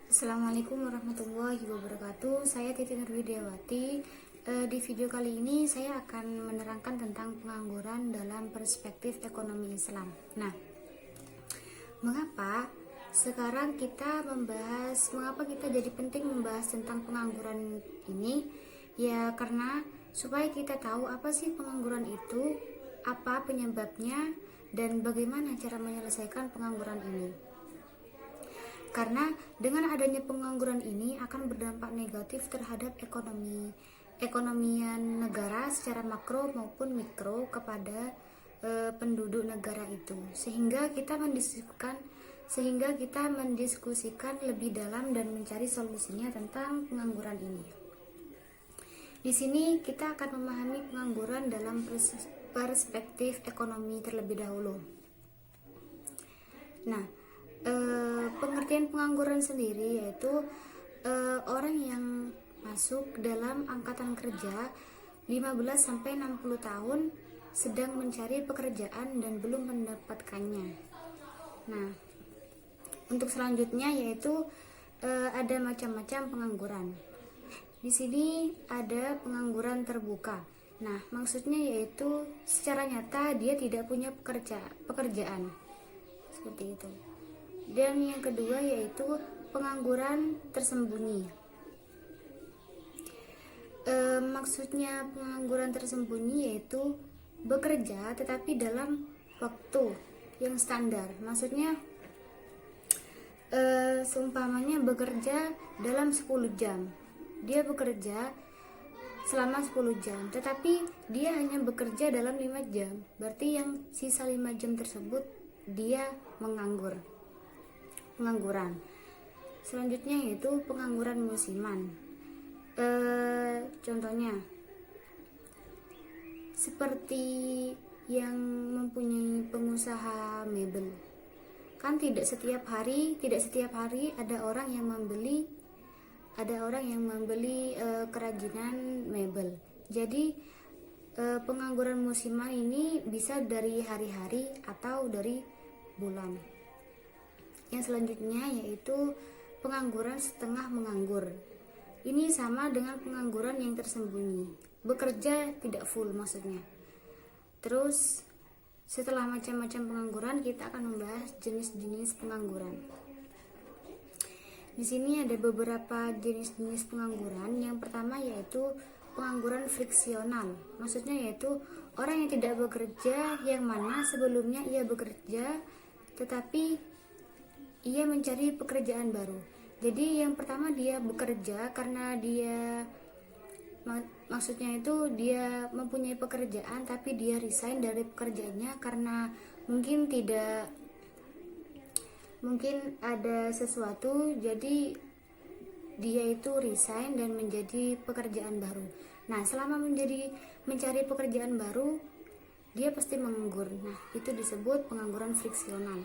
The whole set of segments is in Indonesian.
Assalamualaikum warahmatullahi wabarakatuh. Saya Titi Nurwidiawati. Di video kali ini saya akan menerangkan tentang pengangguran dalam perspektif ekonomi Islam. Nah, mengapa sekarang kita mengapa kita jadi penting membahas tentang pengangguran ini? Ya, karena supaya kita tahu apa sih pengangguran itu, apa penyebabnya, dan bagaimana cara menyelesaikan pengangguran ini. Karena dengan adanya pengangguran ini akan berdampak negatif terhadap ekonomian negara secara makro maupun mikro kepada penduduk negara itu, sehingga kita mendiskusikan lebih dalam dan mencari solusinya tentang pengangguran ini. Di sini kita akan memahami pengangguran dalam perspektif ekonomi terlebih dahulu. Nah, pengertian pengangguran sendiri yaitu orang yang masuk dalam angkatan kerja 15-60 tahun sedang mencari pekerjaan dan belum mendapatkannya. Nah, untuk selanjutnya yaitu ada macam-macam pengangguran. Di sini ada pengangguran terbuka. Nah, maksudnya yaitu secara nyata dia tidak punya pekerjaan. Seperti itu. Dan yang kedua yaitu pengangguran tersembunyi. Maksudnya pengangguran tersembunyi yaitu bekerja tetapi dalam waktu yang standar. Maksudnya seumpamanya bekerja dalam 10 jam. Dia bekerja selama 10 jam, tetapi dia hanya bekerja dalam 5 jam. Berarti yang sisa 5 jam tersebut dia pengangguran. Selanjutnya yaitu pengangguran musiman. Contohnya seperti yang mempunyai pengusaha mebel. Kan tidak setiap hari ada orang yang membeli kerajinan mebel. Jadi pengangguran musiman ini bisa dari hari-hari atau dari bulan. Yang selanjutnya yaitu pengangguran setengah menganggur. Ini sama dengan pengangguran yang tersembunyi. Bekerja tidak full maksudnya. Terus setelah macam-macam pengangguran kita akan membahas jenis-jenis pengangguran. Di sini ada beberapa jenis-jenis pengangguran. Yang pertama yaitu pengangguran friksional. Maksudnya yaitu orang yang tidak bekerja, yang mana sebelumnya ia bekerja tetapi ia mencari pekerjaan baru. Jadi yang pertama dia bekerja karena maksudnya itu dia mempunyai pekerjaan tapi dia resign dari pekerjaannya karena mungkin ada sesuatu, jadi dia itu resign dan menjadi pekerjaan baru. Nah, selama mencari pekerjaan baru dia pasti menganggur. Nah, itu disebut pengangguran friksional.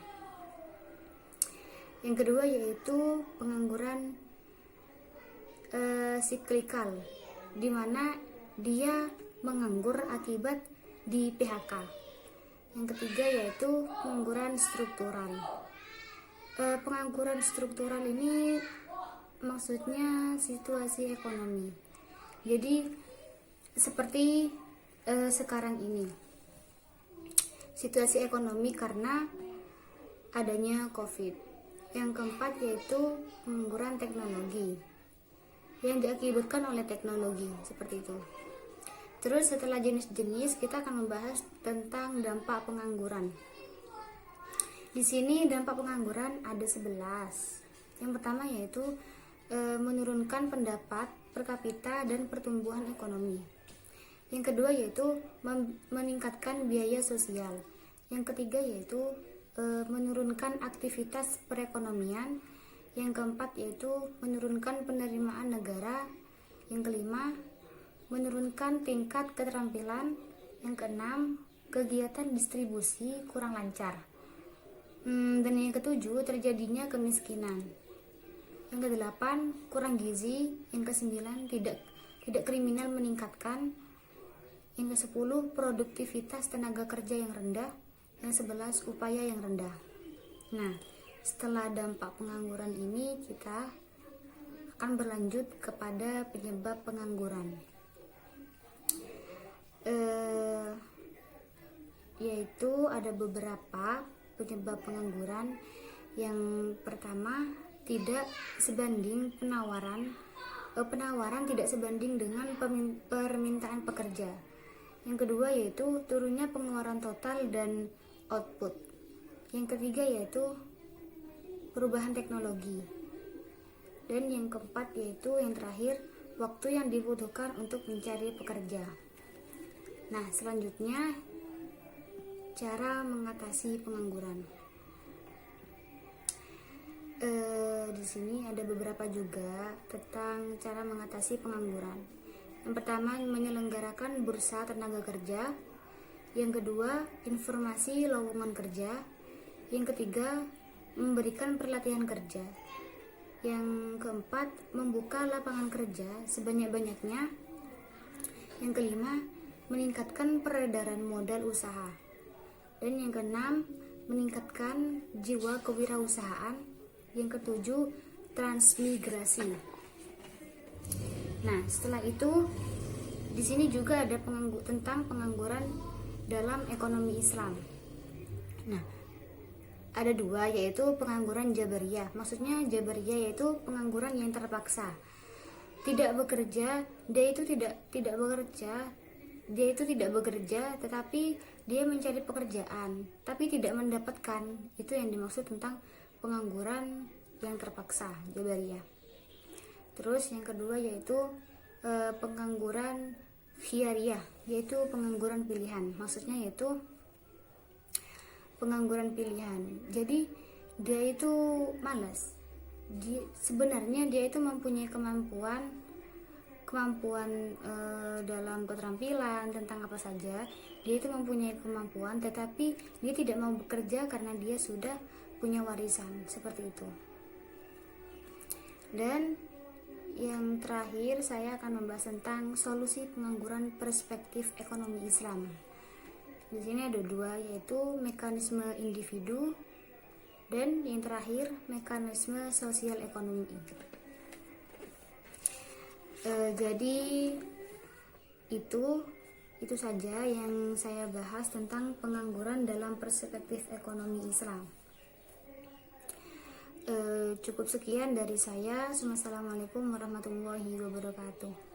Yang kedua yaitu pengangguran siklikal, di mana dia menganggur akibat di PHK. Yang ketiga yaitu pengangguran struktural. Pengangguran struktural ini maksudnya situasi ekonomi. Jadi seperti sekarang ini, situasi ekonomi karena adanya COVID. Yang keempat yaitu pengangguran teknologi yang diakibatkan oleh teknologi, seperti itu. Terus setelah jenis-jenis kita akan membahas tentang dampak pengangguran. Di sini dampak pengangguran ada 11. Yang pertama yaitu menurunkan pendapat per kapita dan pertumbuhan ekonomi. Yang kedua yaitu meningkatkan biaya sosial. Yang ketiga yaitu menurunkan aktivitas perekonomian. Yang keempat yaitu menurunkan penerimaan negara. Yang kelima, menurunkan tingkat keterampilan. Yang keenam, kegiatan distribusi kurang lancar. Dan yang ketujuh, terjadinya kemiskinan. Yang kedelapan, kurang gizi. Yang kesembilan, tidak kriminal meningkatkan. Yang kesepuluh, produktivitas tenaga kerja yang rendah. Yang 11 upaya yang rendah. Nah, setelah dampak pengangguran ini kita akan berlanjut kepada penyebab pengangguran, yaitu ada beberapa penyebab pengangguran. Yang pertama, tidak sebanding penawaran tidak sebanding dengan permintaan pekerja. Yang kedua yaitu turunnya pengeluaran total dan output. Yang ketiga yaitu perubahan teknologi. Dan yang keempat yaitu yang terakhir, waktu yang dibutuhkan untuk mencari pekerja. Nah, selanjutnya cara mengatasi pengangguran. Di sini ada beberapa juga tentang cara mengatasi pengangguran. Yang pertama, menyelenggarakan bursa tenaga kerja. Yang kedua, informasi lowongan kerja. Yang ketiga, memberikan pelatihan kerja. Yang keempat, membuka lapangan kerja sebanyak-banyaknya. Yang kelima, meningkatkan peredaran modal usaha. Dan yang keenam, meningkatkan jiwa kewirausahaan. Yang ketujuh, transmigrasi. Nah, setelah itu di sini juga ada tentang pengangguran dalam ekonomi Islam. Nah, ada dua, yaitu pengangguran jabariyah. Maksudnya jabariyah yaitu pengangguran yang terpaksa. Tidak bekerja, dia itu tidak bekerja, tetapi dia mencari pekerjaan, tapi tidak mendapatkan. Itu yang dimaksud tentang pengangguran yang terpaksa, jabariyah. Terus yang kedua yaitu pengangguran khiyariyah, yaitu pengangguran pilihan. Maksudnya yaitu pengangguran pilihan. Jadi dia itu malas. Sebenarnya dia itu mempunyai kemampuan dalam keterampilan tentang apa saja. Dia itu mempunyai kemampuan, tetapi dia tidak mau bekerja karena dia sudah punya warisan, seperti itu. Dan yang terakhir, saya akan membahas tentang solusi pengangguran perspektif ekonomi Islam. Di sini ada dua, yaitu mekanisme individu dan yang terakhir mekanisme sosial ekonomi. Jadi itu saja yang saya bahas tentang pengangguran dalam perspektif ekonomi Islam. Cukup sekian dari saya. Wassalamualaikum warahmatullahi wabarakatuh.